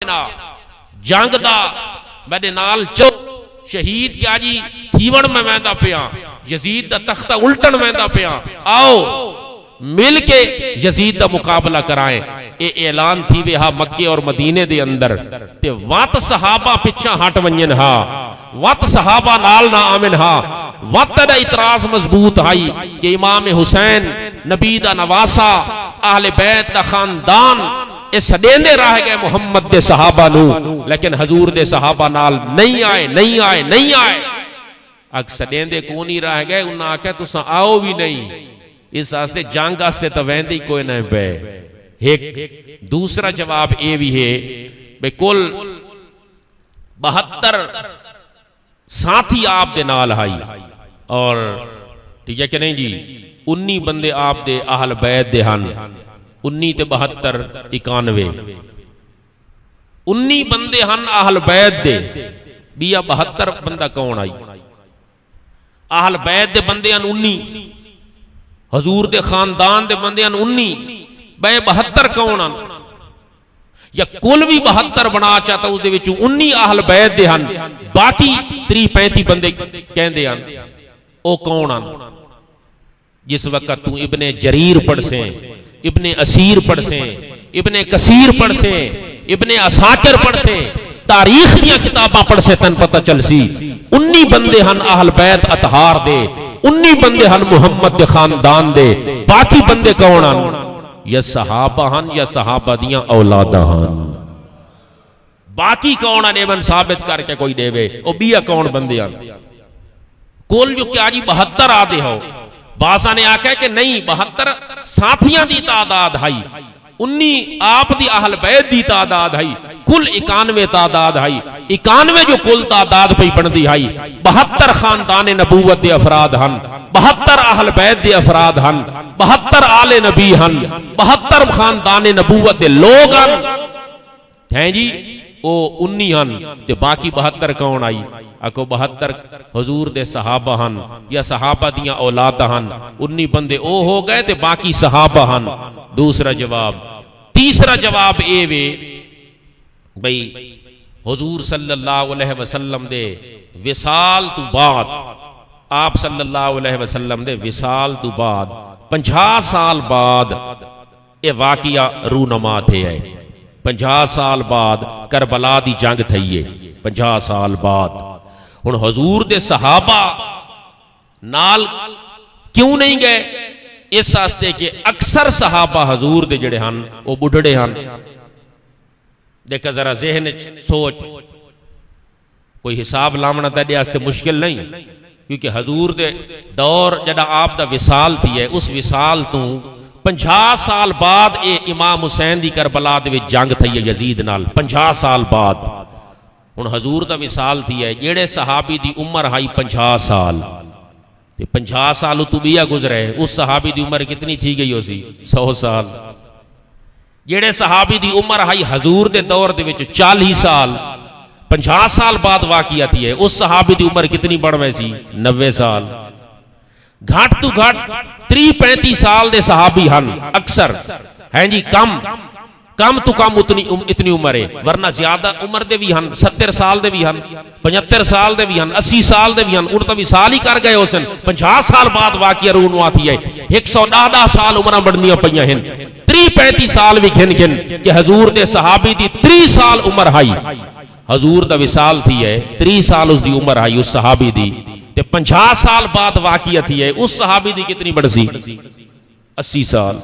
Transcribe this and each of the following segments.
جنا جنگ دا میرے نال چو شہید کیا جی تھیون میں ویندا پیا یزید دا تختہ الٹن ویندا پیا آؤ مل کے یزید دا مقابلہ کرائیں اے اعلان تھی وے ہا مکے اور مدینے دے اندر تے وات صحابہ پچھا ہٹ ونجن ہا وات صحابہ نال نہ آمن ہا وات دا اعتراض مضبوط ہائی کہ امام حسین نبی دا نواسا اہل بیت دا خاندان اے سڈیندے رہ گئے محمد دے صحابہ نو لیکن حضور دے صحابہ نال نہیں آئے اگ سڈیندے کونی رہ گئے انہاں آکھے تساں آؤ بھی نہیں اس آستے جنگ آستے تو ویندی کوئی نہیں پہ ایک دوسرا جواب اے بھی ہے بے کل 72 ساتھی آپ دے نال آئی اور ٹھیک ہے کہ نہیں جی 19 بندے آپ دے اہل بیت دے ہن 19 تے 72 91 19 بندے ہن اہل بیت دے بیا 72 بندہ کون آئی اہل بیت دے بندے ہن 19 حضور دے خاندان دے بندے ہن 19 بے 72 کون ہن یا کل بھی 72 بنا چاہتا اس دے وچوں 19 اہل بیت دے ہن باقی 30-35 بندے کہندے ہن او کون ہن جس وقت تو ابن جریر پڑھ سے ابن اسیر پڑھ سے ابن کثیر پڑھ سے ابن اساکر پڑھ سے تاریخ دیا کتاباں پڑھ سے تن پتہ چل سی 19 بندے ہن اہل بیت اطہار دے 19 بندے ہن محمد دے خاندان دے باقی بندے کون ہن یا صحابہ ہن یا صحابہ دیاں اولادہ ہن باقی کون ہن ایون ثابت کر کے کوئی دے وے او بیا کون بندے ہن کل جو کیا جی 72 آدھے ہو باسا نے آکھا ہے کہ نہیں 72 ساتھیاں دی تعداد ہائی 19 آپ دی اہل بیت دی تعداد ہائی کل 91 تعداد ہائی 91 جو کل تعداد پہ پڑھ دی ہائی 72 خاندان نبوت دے افراد ہن 72 اہل بیت دے افراد ہن 72 آل نبی ہن 72 خاندان نبوت دے لوگ ہن ہیں جی او 19 ہن تے باقی 72 کون آئی اکو 72 حضور دے صحابہ ہن یا صحابہ دیاں اولاد ہن 19 بندے او ہو گئے تے باقی صحابہ ہن دوسرا جواب تیسرا جواب اے وے بھئی حضور صلی اللہ علیہ وسلم دے وصال تو بعد آپ صلی اللہ علیہ وسلم دے وصال تو بعد 50 سال بعد اے واقعہ رونما تھے ہے 50 سال بعد کربلا دی جنگ تھئیے 50 سال بعد ہن حضور دے صحابہ نال کیوں نہیں گئے اس واسطے کہ اکثر صحابہ حضور دے جڑے ہن وہ بڑھڑے ہن دیکھا ذرا ذہن سوچ کوئی حساب لامنا تے واسطے مشکل نہیں کیونکہ حضور دے دور جڑا آپ دا وصال تھی ہے اس وصال تو 50 سال بعد اے امام حسین دی کربلا دے وچ جنگ تھی ہے یزید نال 50 سال بعد ہن حضور دا وصال تھی ہے جڑے صحابی دی عمر ہائی 50 سال تے 50 سال تو بیا گزرے اس صحابی دی عمر کتنی تھی گئی ہو سی 100 سال جڑے صحابی دی عمر ہائی حضور دے دور دے وچ 40 سال 50 سال بعد واقعہ تھی ہے اس صحابی دی عمر کتنی بڑھوے سی 90 سال گھاٹ تو گھاٹ 30-35 سال دے صحابی ہن اکثر ہیں جی کم تو کم اتنی عمر ہے ورنہ زیادہ عمر دے بھی ہن 70 سال دے بھی ہن 75 سال دے بھی ہن 80 سال دے بھی ہن ان تو وصال ہی کر گئے حسن 50 سال بعد واقعہ رونما تھی ہے 110 سال عمرہ بڑھنیاں پئیاں ہن 30-35 سال بھی گھن کہ حضور دے صحابی دی 30 سال عمر ہائی حضور دا وصال تھی ہے 30 سال اس دی عمر آئی اس صحابی دی تے 50 سال بعد واقعہ تھی ہے اس صحابی دی کتنی بڑھ سی 80 سال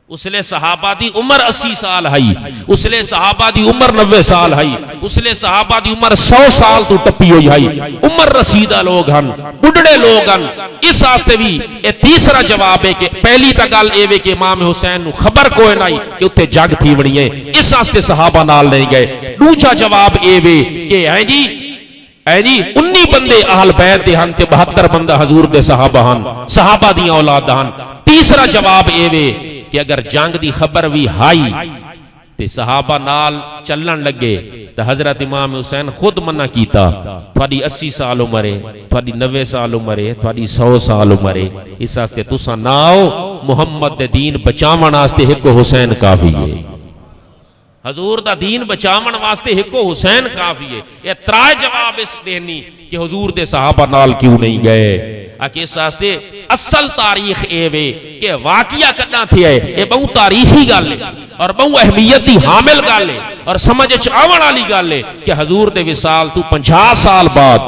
اس لئے صحابہ دی عمر 80 سال ہائی اس لئے صحابہ دی عمر 90 سال ہائی اس لئے صحابہ دی عمر 100 سال تو ٹپی ہوئی ہائی عمر رسیدہ لوگ ہن بڑھڑے لوگ ہن اس آستے بھی اے تیسرا جواب ہے کہ پہلی تگل اے وے کہ امام حسین نو خبر کوئی نہیں کہ اتھے جنگ تھی بڑی ہے اس آستے صحابہ نال نہیں گئے دوسرا جواب اے وے کہ ہیں جی 19 بندے اہل بیت دے ہن تے 72 بندہ حضور دے صحابہ ہن صحابہ دیاں اولاد ہن تیسرا جواب اے وے کہ اگر جنگ دی خبر بھی ہائی تے صحابہ نال چلن لگے تو حضرت امام حسین خود منع کیتا تھوڑی 80 سال عمر ہے تھوڑی 90 سال عمر ہے تھوڑی 100 سال عمر ہے اس واسطے تساں نہ آؤ محمد دے دین بچاون واسطے ایک حسین کافی ہے حضور دا دین بچاون واسطے ہکو حسین کافی ہے. یہ ترائے جواب اس دینی کہ حضور دے صحابہ نال کیوں نہیں گئے. آکے اس واسطے اصل تاریخ اے وے کہ واقعہ کنا تھی ہے. یہ بہت تاریخی گل ہے اور بہت اہمیت دی حامل گل ہے اور سمجھ آون والی گل ہے کہ حضور دے وصال تو 50 سال بعد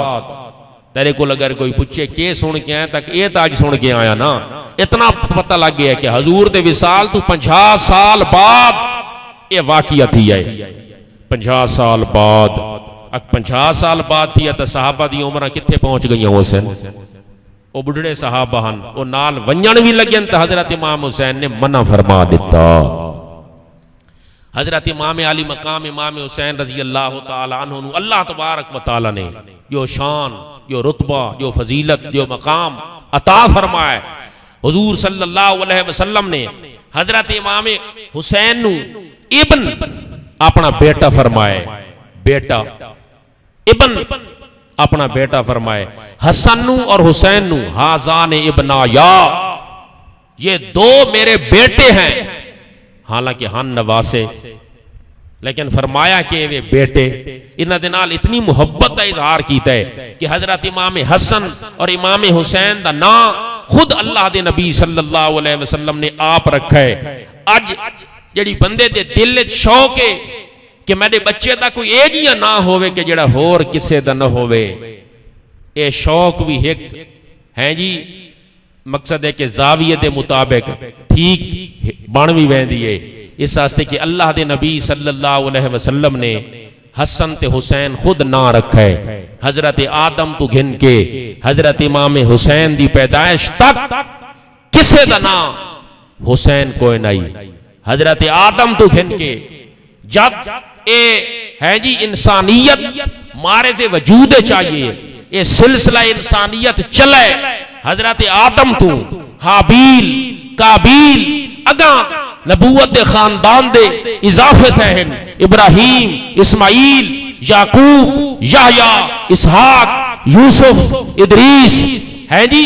تیرے کو اگر کوئی پوچھے کہ سن کے آیا تک یہ تاج سن کے آیا نا, اتنا پتہ لگ گیا کہ حضور دے وصال تو 50 سال بعد یہ واقعہ تھی ہے. 50 سال بعد 50 سال بعد تھی ہے تو صحابہ دی عمرہ کتھے پہنچ گئی ہیں. حسین وہ بڑھڑے صحابہ ہن وہ نال ونجن بھی لگن تو حضرت امام حسین نے منع فرما دیتا. حضرت امام علی مقام امام حسین رضی اللہ تعالی عنہ اللہ تبارک و تعالی نے جو شان, جو رتبہ, جو فضیلت, جو مقام عطا فرمائے. حضور صلی اللہ علیہ وسلم نے حضرت امام حسین نو ابن اپنا بیٹا فرمائے. بیٹا ابن اپنا بیٹا فرمائے. حسن نو اور حسین نو ہازان ابنایا, یہ دو میرے بیٹے ہیں. حالانکہ ہن نواسے لیکن فرمایا کہ وہ بیٹے. انہاں دے نال اتنی محبت کا اظہار کیتا ہے کہ حضرت امام حسن اور امام حسین دا نام خود اللہ دے نبی صلی اللہ علیہ وسلم نے آپ رکھا ہے. اج جڑی بندے دے دل وچ شوق ہے کہ میرے بچے دا کوئی اے جیا نہ ہوئے کہ جڑا ہور کسے دا نہ ہوئے, اے شوق بھی ایک ہیں جی. مقصد ہے کہ زاویے دے مطابق ٹھیک بن بھی ویندی ہے. اس واسطے کہ اللہ دے نبی صلی اللہ علیہ وسلم نے حسن تے حسین خود نہ رکھا ہے. حضرت آدم تو گھن کے حضرت امام حسین دی پیدائش تک کسے دا نام حسین کوئی نہیں. حضرت آدم تو گھن کے جب اے ہے جی انسانیت مارے سے وجود چاہیے, اے سلسلہ انسانیت چلے. حضرت آدم تو حابیل کابیل اگاں نبوت دے خاندان دے اضافت ہیں ابراہیم, اسماعیل, یعقوب, یحییٰ, اسحاق, یوسف, ادریس ہے جی,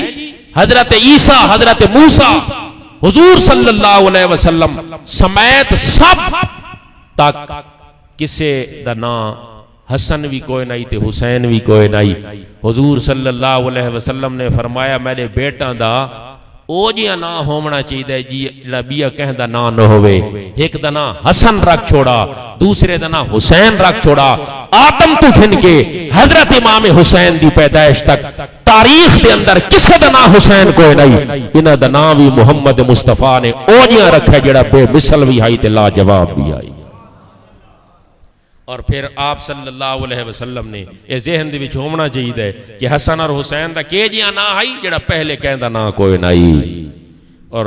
حضرت عیسیٰ, حضرت موسیٰ, حضور صلی اللہ علیہ وسلم سمیت سب تک کسے دا نام حسن بھی کوئی نہیں تے حسین بھی کوئی نہیں. حضور صلی اللہ علیہ وسلم نے فرمایا میرے بیٹا دا او جیا نہ ہونا چاہیے جی ربیہ کہہ دا نہ نہ ہوئے. ایک دا نہ حسن رکھ چھوڑا, دوسرے دا نہ حسین رکھ چھوڑا. آدم تو گھن کے حضرت امام حسین دی پیدائش تک تاریخ دے اندر کسے دا نہ حسین کوئی نہیں. انہ دا نہ بھی محمد مصطفیٰ نے او جیا رکھا جڑا بے مثل بھی آئی تے لا جواب بھی آئی. اور پھر آپ صلی اللہ علیہ وسلم نے یہ ذہن دے وچ ہونا چاہیے کہ حسن اور حسین دا کہ جیا نہ آئی جڑا پہلے کہندا نہ کوئی نہیں. اور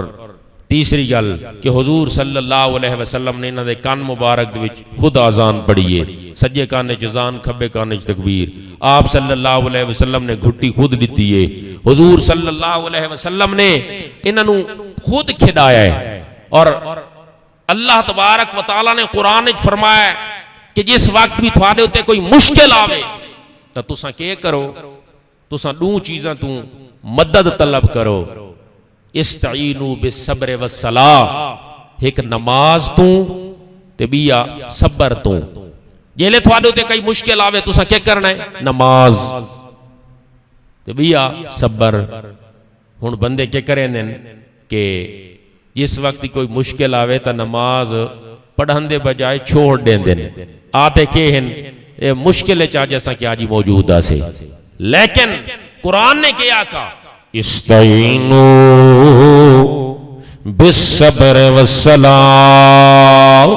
تیسری گل کہ حضور صلی اللہ علیہ وسلم نے انہاں دے کان مبارک دے وچ خود اذان پڑھی ہے. سجے کانے چ اذان, کھبے کانے چ تکبیر. آپ صلی اللہ علیہ وسلم نے گھٹی خود دتی ہے. حضور صلی اللہ علیہ وسلم نے انہاں نو خود کھدایا ہے. اور اللہ تبارک و تعالی نے قرآن وچ فرمایا کہ جس وقت بھی تھوڑے ہوتے کوئی مشکل آوے تو تساں کیا کرو, تساں دو چیزاں تو مدد طلب کرو. استعینوا بالصبر والصلاۃ, ایک نماز تو تے بیا صبر تو. جیلے تھوڑے ہوتے کوئی مشکل آوے تساں کیا کرنا ہے, نماز تے بیا صبر. ہن بندے کیا کریں کہ جس وقت کوئی مشکل آوے تا نماز پڑھن دے بجائے چھوڑ دیں دیں آتے کہ ہیں مشکل چاہ جیسا کہ آجی موجود آسے. لیکن قرآن نے کیا کہا استعینوا بالصبر والصلاۃ.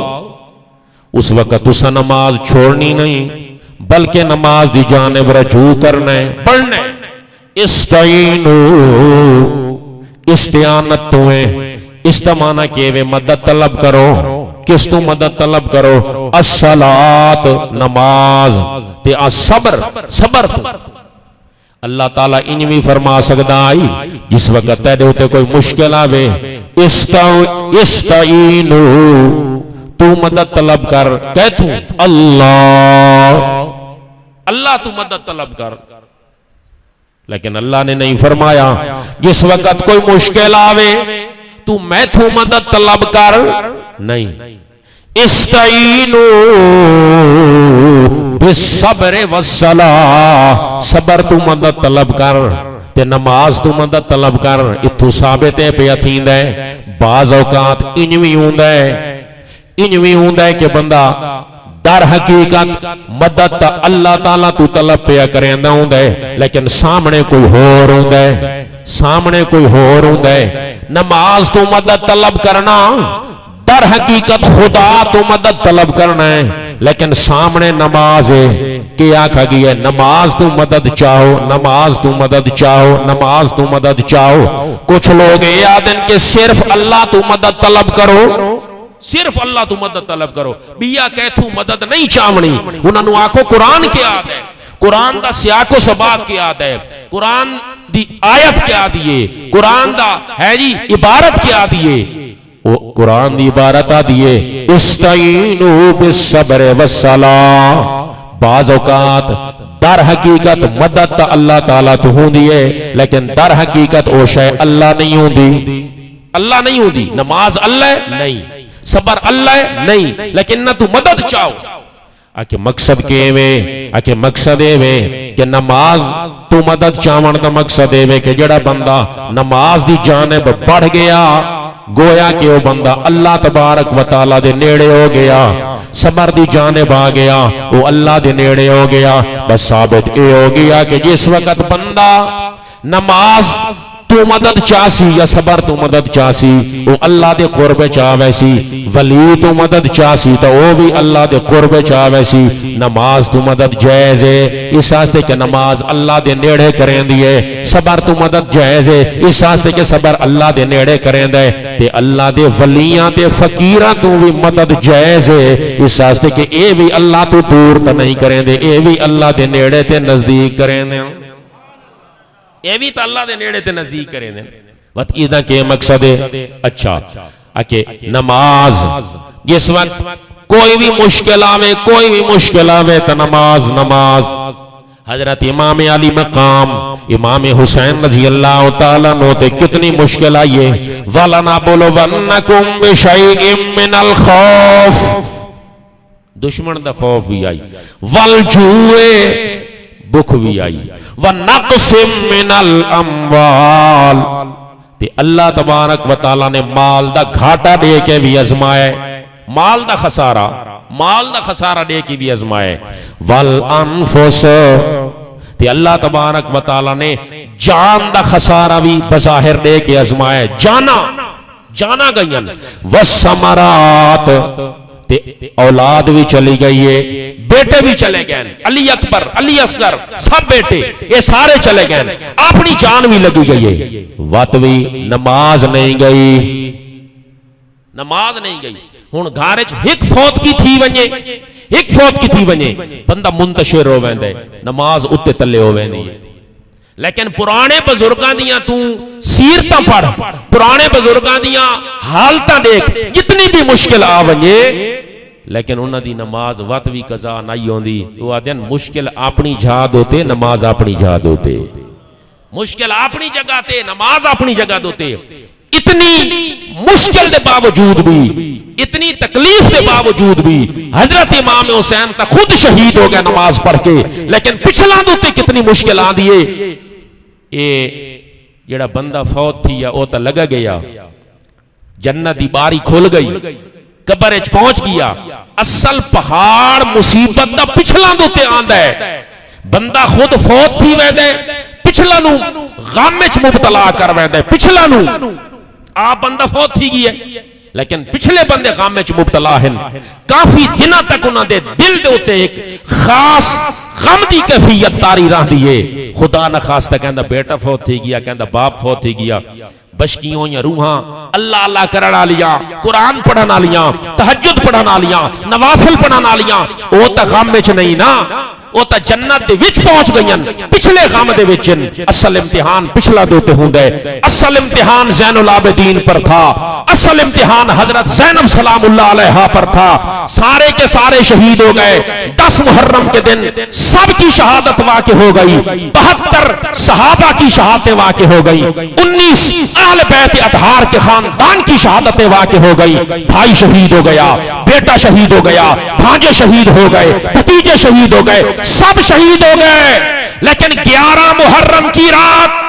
اس وقت اسا نماز چھوڑنی نہیں بلکہ نماز دی جانب رجوع کرنا ہے, پڑھنا ہے. استعینوا استعانت تو ہے, استمانہ کیے ہوئے مدد طلب کرو. کس تو مدد طلب کرو, الصلاۃ نماز تے الصبر صبر تو. اللہ تعالیٰ انوی فرما سکتا آئی جس وقت تیرے ہوتے کوئی مشکل آوے استعینو تو مدد طلب کر, کہتوں اللہ تو مدد طلب کر. لیکن اللہ نے نہیں فرمایا جس وقت کوئی مشکل آوے تو میں تو مدد طلب کر نہیں. استعینو بالصبر والصلاۃ، صبر تو مدد طلب کر تے نماز تو مدد طلب کر. اتھو ثابت ہے پیا تھیندا ہے بعض اوقات انوی ہوندا ہے کہ بندہ در حقیقت مدد تا اللہ تعالیٰ تو طلب پیا کریندا ہوندا ہے لیکن سامنے کوئی ہور ہوندا ہے. نماز تو مدد طلب کرنا در حقیقت خدا تو مدد طلب کرنا ہے لیکن سامنے نماز ہے. کیا آکھا گیا ہے نماز تو مدد چاہو، نماز تو مدد چاہو، نماز تو مدد چاہو. کچھ لوگ یہ آدن کہ صرف اللہ تو مدد طلب کرو، صرف اللہ تو مدد طلب کرو. بیا کہتو مدد نہیں چاہونی، انہوں نے آکھو قرآن کیا آد ہے، قرآن دا سیاق و سباق کیا آد ہے، قرآن دی آیت کیا دیئے، قرآن دا ہے جی عبارت کیا دیئے. قرآن دی عبارت دیئے استعینو بالصبر والصلاۃ. بعض اوقات در حقیقت مدد تا اللہ تعالیٰ تو ہوں دیئے لیکن در حقیقت او شے اللہ نہیں ہوں دی، اللہ نہیں ہوں دی. نماز اللہ نہیں، صبر اللہ نہیں، لیکن نہ تو مدد چاہو. آکے مقصد کے مقصد کہ نماز تو مدد چاہون دا مقصد کہ جڑا بندہ نماز دی جانب بڑھ گیا گویا کہ وہ بندہ اللہ تبارک و تعالیٰ دے نیڑے ہو گیا، صبر دی جانب آ گیا وہ اللہ دے نیڑے ہو گیا. بس ثابت اے ہو گیا کہ جس وقت بندہ نماز تو مدد چاسی یا صبر تو مدد چاسی وہ اللہ دے قرب چاہوے سی، ولی تو مدد چاسی تو وہ بھی اللہ دے قرب چاہوے سی. نماز تو مدد جائز ہے اس واسطے کہ نماز اللہ دے نیڑے کریں دیئے، صبر تو مدد جائز ہے اس واسطے کہ صبر اللہ دے نیڑے کریں دے، تے اللہ دے ولیاں تے فقیراں تو بھی مدد جائز ہے اس واسطے کہ اے بھی اللہ تو دور تو نہیں کریں دے، اے بھی اللہ دے نیڑے تے نزدیک کریں دے، یہ بھی تو اللہ دے نیڑے تے نزدیک کریں دیں. وقت ایدہ کے مقصد ہے اچھا کہ نماز جس وقت کوئی بھی مشکل آوے تو نماز. حضرت امام علی مقام امام حسین رضی اللہ تعالیٰ عنہ تے کتنی مشکل آئیے. وَلَنَبْلُوَنَّكُمْ بِشَيْءٍ مِّنَ الْخَوْفِ، دشمن دا خوف بھی آئی، وَالْجُوعِ بھوک بھی آئی، وَنَقْسِمْ مِنَ الْأَمْوَالِ تے اللہ تبارک و تعالیٰ نے مال دا گھاٹا دے کے بھی ازمائے، مال دا خسارہ دے کے بھی ازمائے. وَالْأَنفُسِ تے اللہ تبارک و تعالیٰ نے جان دا خسارہ بھی بظاہر دے کے ازمائے، جانا گئین. وَالثَّمَرَاتِ تے اولاد بھی چلی گئی ہے، بیٹے بھی چلے گئے، علی اکبر علی اصغر سب بیٹے یہ سارے چلے گئے، اپنی جان بھی لگی گئی ہے. وقت بھی نماز نہیں گئی. ہن گھارچ ایک فوت کی تھی ونجے بندہ منتشر ہو ویندے، نماز اتے تلے ہو ویندی ہے. لیکن پرانے بزرگاں دیاں تو سیرتاں پڑھ، پرانے بزرگاں دیاں حالتاں دیکھ، جتنی بھی مشکل آ ونجے لیکن انہاں دی نماز وقت بھی قضا نہیں ہوندی. وہ آدھیں مشکل اپنی جھا دوتے، نماز اپنی جھا دوتے، مشکل اپنی جگہ تے نماز اپنی جگہ دوتے. اتنی مشکل دے باوجود بھی، اتنی تکلیف دے باوجود بھی حضرت امام حسین تا خود شہید ہو گیا نماز پڑھ کے، لیکن پچھلا دوتے کتنی مشکل آن دیئے. اے جڑا بندہ فوت تھی یا او تا لگا گیا، جنت دی باری کھول گئی، قبر اچ پہنچ گیا. اصل پہاڑ مصیبت دا پچھلا دوتے آندہ ہے. بندہ خود فوت تھی ویدے، پچھلا نو غم اچ مبتلا کر ویدے، پچھلا نو آپ بندہ فوت تھی گئی ہے لیکن پچھلے بندے غم وچ مبتلا ہیں. کافی دنوں تک انہاں دے دل دے اوتے ایک خاص غم دی کیفیت تاری رہندی ہے. خدا نہ خواستہ کہندا بیٹا فوت تھی گیا، کہندا باپ فوت تھی گیا، بشکیوں یا روحاں اللہ اللہ کرن والیاں، قرآن پڑھن والیاں، تہجد پڑھن والیاں، نوافل پڑھن والیاں، او تے غم وچ نہیں نا. وہ تا جنت دے وچ پہنچ گئین پچھلے غم دے وچ اصل امتحان پچھلا دوتے ہوں دے اصل امتحان زین العابدین پر تھا اصل امتحان حضرت زینب سلام اللہ علیہ پر تھا سارے کے سارے شہید ہو گئے 10 محرم کے دن سب کی شہادت واقع ہو گئی 72 صحابہ کی شہادتیں واقع ہو گئی 19 اہل بیت اطہار کے خاندان کی شہادتیں واقع ہو گئی بھائی شہید ہو گیا بیٹا شہید ہو گیا بھانجے شہید ہو گئے بھتیجے شہید ہو گئے سب شہید ہو گئے لیکن 11 محرم کی رات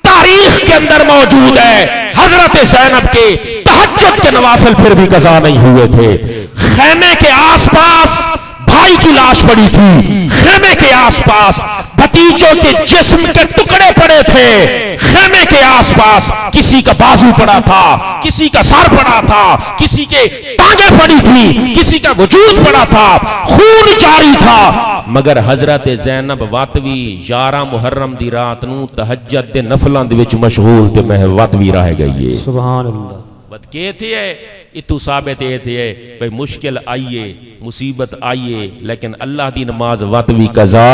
تاریخ کے اندر موجود ہے حضرت زینب کے تہجد کے نوافل پھر بھی قضا نہیں ہوئے تھے خیمے کے آس پاس بھائی کی لاش پڑی تھی خیمے کے آس پاس بھتیجوں کے جسم کے ٹکڑے پڑے تھے خیمے کے آس پاس کسی کا بازو پڑا تھا کسی کا سر پڑا تھا کسی کے ٹانگیں پڑی تھی کسی کا وجود پڑا تھا خون جاری تھا مگر حضرت زینب واتوی 11 محرم دی رات نو تہجد دے نفلاں دے وچ مشغول تے میں واتوی رہ گئی ہے سبحان اللہ بات کہتے ہیں اتو ثابت یہ تھے بھئی مشکل آئیے مصیبت آئیے لیکن اللہ دی نماز واتوی قضا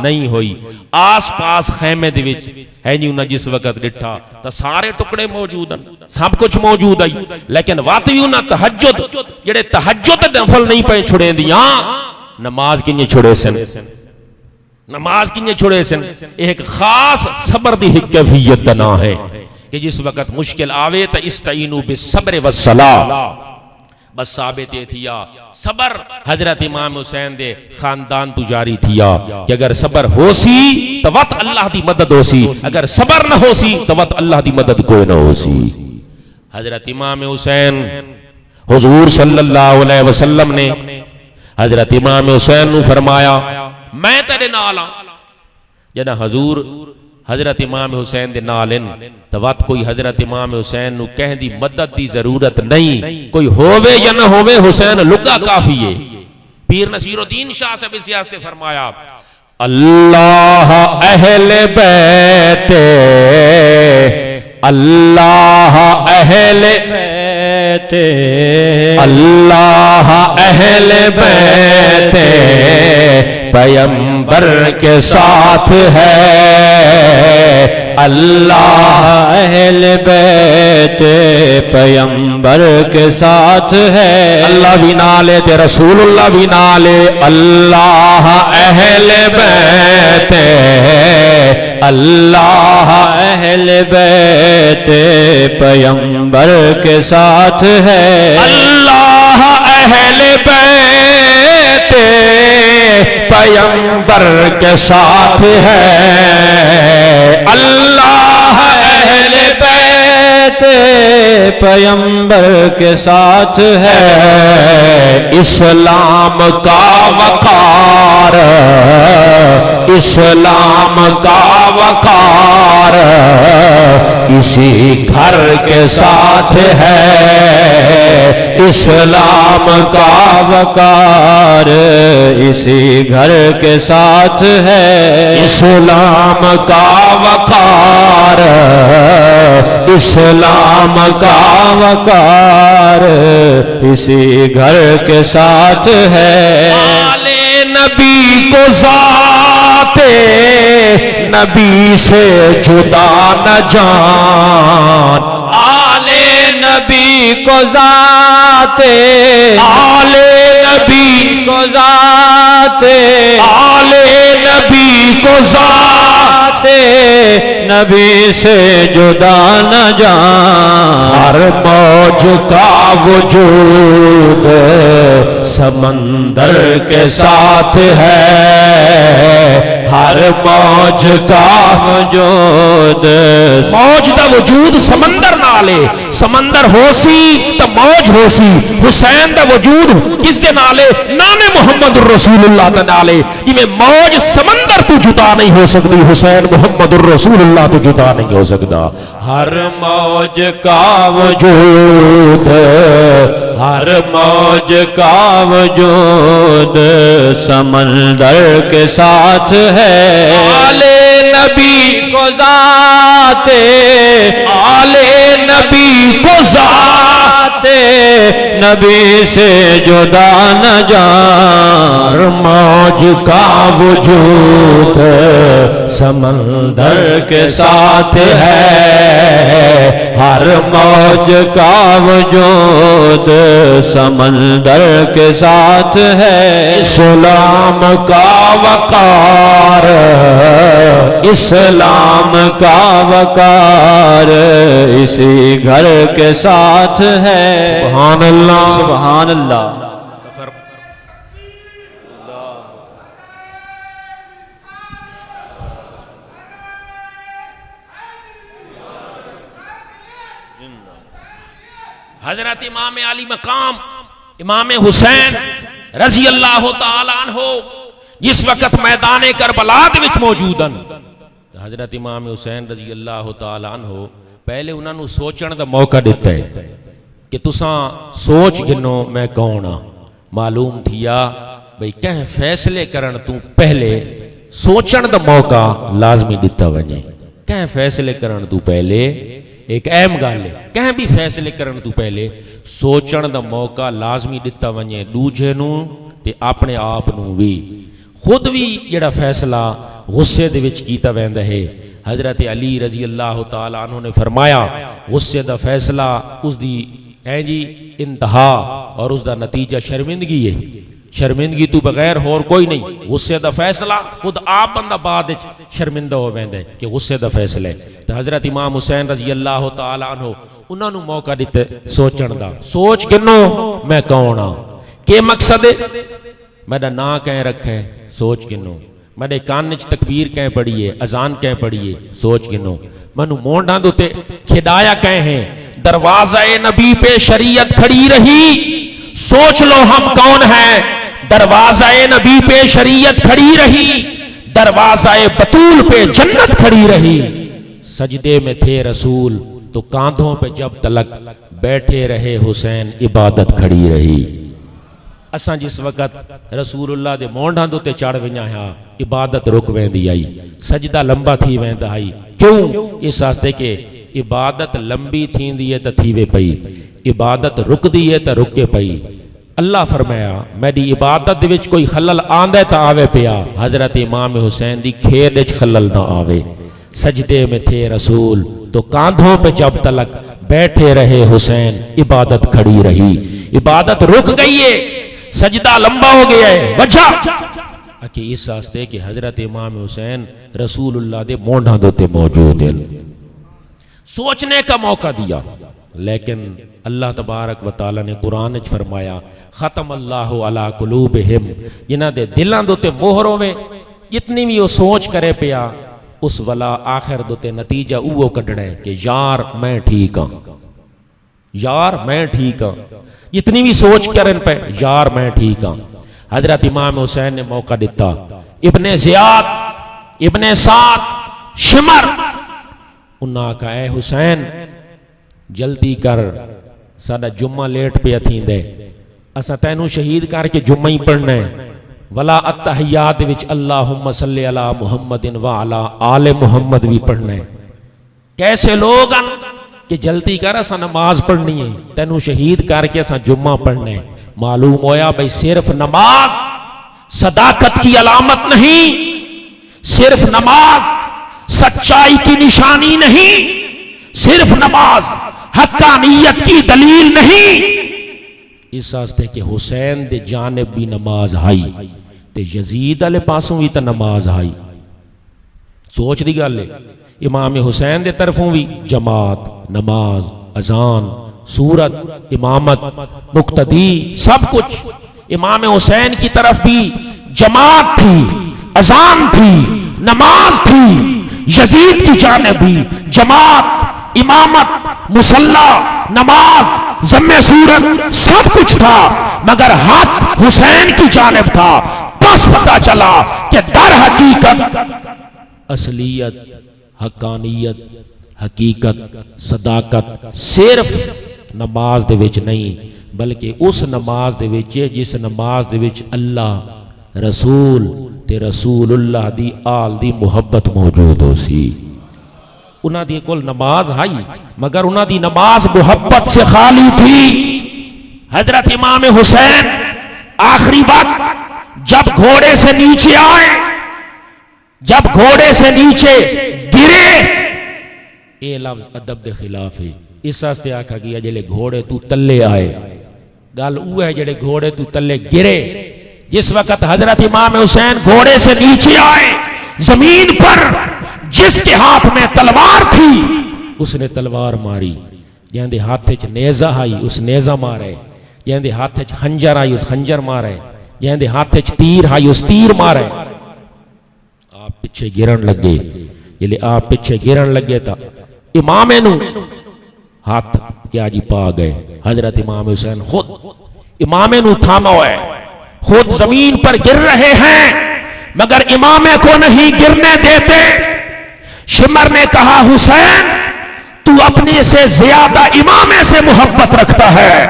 نہیں ہوئی آس پاس خیمے دے وچ ہے نہیں انہاں جس وقت ڈٹھا تا سارے ٹکڑے موجود ہیں سب کچھ موجود ہے لیکن واتوی انہاں تہجد جڑے تہجد نفل نہیں پہ چھڑے دیاں نماز کنجے چھڑے سن نماز کنجے چھڑے سن ایک خاص صبر دی کیفیت بنا ہے کہ جس وقت مشکل آوے تا استعینو بالصبر والصلاۃ بس ثابت یہ تھیا صبر حضرت امام حسین دے خاندان تو جاری تھیا کہ اگر صبر ہو سی تو وقت اللہ دی مدد ہو سی اگر صبر نہ ہو سی تو وقت اللہ دی مدد کوئی نہ ہو سی حضرت امام حسین حضور صلی اللہ علیہ وسلم نے حضرت امام حسین نے فرمایا میں تیرے نالا جنا حضور حضرت امام حسین دے نالن تو وقت کوئی حضرت امام حسین نو کہہ دی مدد دی ضرورت نہیں کوئی ہووے یا نہ ہووے حسین لگا کافی ہے پیر نصیر الدین شاہ صاحب سیاست نے فرمایا اللہ اہل بیت اللہ اہل بیت اللہ اہل بیت پیغمبر کے ساتھ ہے اللہ اہل بیت پیغمبر کے ساتھ ہے اللہ بھی نالے تے رسول اللہ بھی نالے اللہ اہل بیت اللہ اہل بیت پیغمبر کے ساتھ ہے اللہ اہل بیت پیغمبر کے ساتھ ہے اللہ اہل بیت پیغمبر کے ساتھ ہے اسلام کا وقار اسلام کا وقار اسی گھر کے ساتھ ہے اسلام کا وقار اسی گھر کے ساتھ ہے اسلام کا وقار اسلام کا وقار اسی گھر کے ساتھ ہے آل نبی کو ذات نبی سے جدا نہ جان آل نبی کو ذات آل نبی کو ذات آل نبی کو ذات نبی سے جدا نہ جان ہر موج کا وجود سمندر کے ساتھ ہے ہر موج کا وجود موج دا وجود سمندر نالے سمندر ہو سی تو موج ہو سی حسین دا وجود کس دے نالے نام محمد الرسول اللہ دا نالے یہ موج سمندر تو جدا نہیں ہو سکتی حسین محمد الرسول اللہ تو جدا نہیں ہو سکتا ہر موج کا وجود ہر موج کا وجود سمندر کے ساتھ ہے آل نبی کو ذات آل نبی کو ذات نبی سے جدا نہ جان، موج کا وجود سمندر کے ساتھ ہے، ہر موج کا وجود سمندر کے ساتھ ہے، اسلام کا وقار، اسلام کا وقار اسی گھر کے ساتھ ہے۔ سبحان اللہ، سبحان اللہ۔ حضرت امام علی مقام امام حسین رضی اللہ تعالیٰ عنہ جس وقت میدان کربلا دے وچ موجودن، حضرت امام حسین رضی اللہ تعالیٰ عنہ پہلے انہوں نے سوچن دا موقع دیتا ہے کہ تساں سوچ گنو میں کون ہاں۔ معلوم تھیا بھئی کہیں فیصلے کرن تو پہلے سوچن دا موقع لازمی دیتا ونجے، کہیں فیصلے کرن تو پہلے ایک اہم گل ہے، کہیں بھی فیصلے کرن تو پہلے سوچن دا موقع لازمی دیتا ونجے، دوجے نو تے اپنے آپ نو بھی، خود بھی جڑا فیصلہ غصے دے وچ کیتا ویندا ہے۔ حضرت علی رضی اللہ تعالیٰ عنہ نے فرمایا غصے دا فیصلہ اس دی انتہا اور اس دا نتیجہ شرمندگی ہے، شرمندگی تو بغیر اور کوئی نہیں۔ غصے دا فیصلہ خود آپ بندہ بعد شرمندہ ہو ویندا ہے کہ غصے دا فیصلہ ہے۔ تو حضرت امام حسین رضی اللہ تعالیٰ عنہ انہوں نے موقع دیتے سوچن دا، سوچ گنو میں کون ہاں، کہ مقصد ہے میرا نا کہیں رکھے، سوچ گنو میرے کانچ تکبیر کہیں پڑھیے، اذان کہیں پڑھیے، سوچ گنو منو مونڈاں دوتے کھدایا کہیں ہیں، دروازہ نبی پہ شریعت کھڑی رہی، سوچ لو ہم کون ہیں، دروازہ نبی پہ شریعت کھڑی رہی، دروازہ بطول پہ جنت کھڑی رہی، سجدے میں تھے رسول تو کاندھوں پہ جب تلک بیٹھے رہے حسین عبادت کھڑی رہی۔ اساں جس وقت رسول اللہ دے مونڈاں دوتے چڑھ ویاں ہاں عبادت رک ویندی آئی، سجدہ لمبا تھی ویندا آئی، کیوں؟ اس واسطے کہ عبادت لمبی تھیندی ہے تے تھیوے پئی، عبادت رک دی ہے تے رکے پئی۔ اللہ فرمایا میری عبادت دے وچ کوئی خلل آندے تا آوے پیا، حضرت امام حسین دی کھیڈ وچ خلل نہ آوے، سجدے میں تھے رسول تو کاندھوں پہ جب تلک بیٹھے رہے حسین عبادت کھڑی رہی، عبادت رک گئی ہے، سجدہ لمبا ہو گیا ہے، وجہ کہ اس واسطے کہ حضرت امام حسین رسول اللہ دے مونڈھاں دوتے موجود ہیں، سوچنے کا موقع دیا۔ لیکن اللہ تبارک و تعالی نے قرآن وچ فرمایا ختم اللہ علی قلوبہم، جنہاں دے دلاں دوتے مہر ہوے، جتنی بھی وہ سوچ کرے پیا اس والا آخر دوتے نتیجہ اوہ کڈنا ہے کہ یار میں ٹھیک ہاں، یار میں ٹھیک ہاں، جتنی بھی سوچ کرن پہ یار میں ٹھیک ہاں۔ حضرت امام حسین نے موقع دیتا، ابن زیاد ابن سعد شمر انہاں کا اے حسین جلدی کر ساڈا جمعہ لیٹ پہ تھین دے، اسا تینوں شہید کر کے جمعہ ہی پڑھنا ہے، ولا التحیات وچ اللہم صلی علی محمد وعلا آل محمد بھی پڑھنا ہے۔ کیسے لوگ ان کہ جلدی کر اسا نماز پڑھنی ہے، تینوں شہید کر کے اسا جمعہ پڑھنا ہے۔ معلوم ہویا بھئی صرف نماز صداقت کی علامت نہیں، صرف نماز سچائی کی نشانی نہیں، صرف نماز حقانیت کی دلیل نہیں، اس واسطے کہ حسین دے جانب بھی نماز آئی تے یزید والے پاسوں بھی تے نماز آئی۔ سوچ دی گل ہے، امام حسین دے طرفوں بھی جماعت، نماز، اذان، سورت، امامت، مقتدی، سب کچھ۔ امام حسین کی طرف بھی جماعت تھی، اذان تھی، نماز تھی، یزید کی جانب بھی جماعت، امامت، مصلی، نماز، ضم سورت، سب کچھ تھا، مگر ہاتھ حسین کی جانب تھا۔ بس پتا چلا کہ در حقیقت اصلیت، حقانیت، حقیقت، صداقت صرف نماز دے وچ نہیں، بلکہ اس نماز دے وچ جس نماز دے وچ اللہ رسول تے رسول اللہ دی آل دی محبت موجود ہو سی۔ انہاں دی کول نماز آئی مگر انہاں دی نماز محبت سے خالی تھی. حضرت امام حسین آخری وقت جب گھوڑے سے نیچے آئے، جب گھوڑے سے نیچے گرے، یہ لفظ ادب دے خلاف ہے. اس واسطے آکھا گیا جلے گھوڑے تو تلے آئے، گل وہ ہے جڑے گھوڑے تو تلے گرے. جس وقت حضرت امام حسین گھوڑے سے نیچے آئے، زمین پر جس کے ہاتھ میں تلوار تھی اس نے تلوار ماری. جہاں دے ہاتھ چ نیزہ آئی اس نیزہ مارے، جہاں دے ہاتھ چ خنجر آئی اس خنجر مارے، جہاں دے ہاتھ چ تیر آئی اس تیر مارے. آپ پیچھے گرن لگے. جلے آپ پیچھے گرن لگے تا امام نو ہاتھ کیا جی پا گئے. حضرت امام حسین خود امام نو تھاما ہوئے، خود زمین پر گر رہے ہیں مگر امام کو نہیں گرنے دیتے. شمر نے کہا حسین تو اپنے سے زیادہ امام سے محبت رکھتا ہے،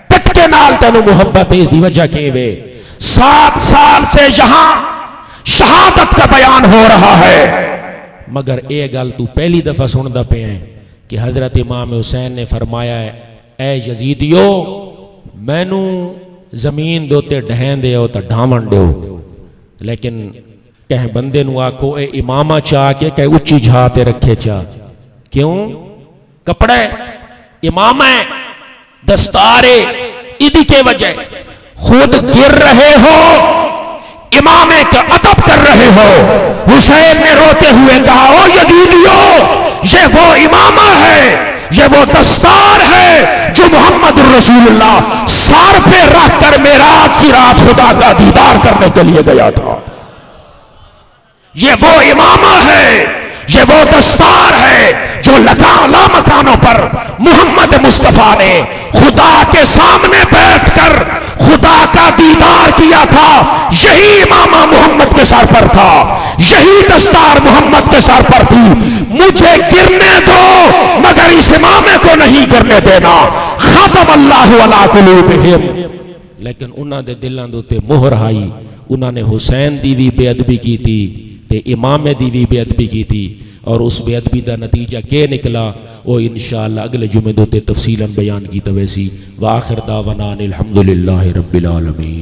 پٹ کے نال تینو محبت اس دی وجہ کے وے 7 سال سے یہاں شہادت کا بیان ہو رہا ہے مگر اے گل تو پہلی دفعہ سندا پے ہیں کہ حضرت امام حسین نے فرمایا ہے اے یزیدیو مینو زمین دوتے ڈھین دے ہو تا ڈھامن دے ہو، لیکن کہیں بندے نو آکھو اے امامہ چاہ کے کہ اچھی جھاتے رکھے چاہ. کیوں؟ کپڑے امامہ دستارے ادھی کے وجہ خود گر رہے ہو، امامے کا ادب کر رہے ہو. حسین نے روتے ہوئے کہا او یزیدیو یہ وہ امامہ ہے، یہ وہ دستار ہے جو محمد الرسول اللہ سار پہ رکھ کر معراج کی رات خدا کا دیدار کرنے کے لیے گیا تھا. یہ وہ امامہ ہے، یہ وہ دستار ہے جو لا مکانوں پر محمد مصطفیٰ نے خدا کے سامنے بیٹھ کر خدا کا دیدار کیا تھا. یہی امامہ محمد کے سر پر تھا، یہی دستار محمد کے سر پر تھی. مجھے گرنے دو مگر اس امامے کو نہیں گرنے دینا. ختم اللہ علی قلوبہم. لیکن انہاں دے دلاں دے تے مہر آئی. انہاں نے حسین دی بھی بے ادبی کی تھی تے امام دی بھی بے ادبی کی تھی، اور اس بے ادبی دا نتیجہ کے نکلا وہ انشاءاللہ اگلے جمعے دوتے تفصیلاً بیان کی تویسی. وآخر دعوانا الحمدللہ رب العالمین.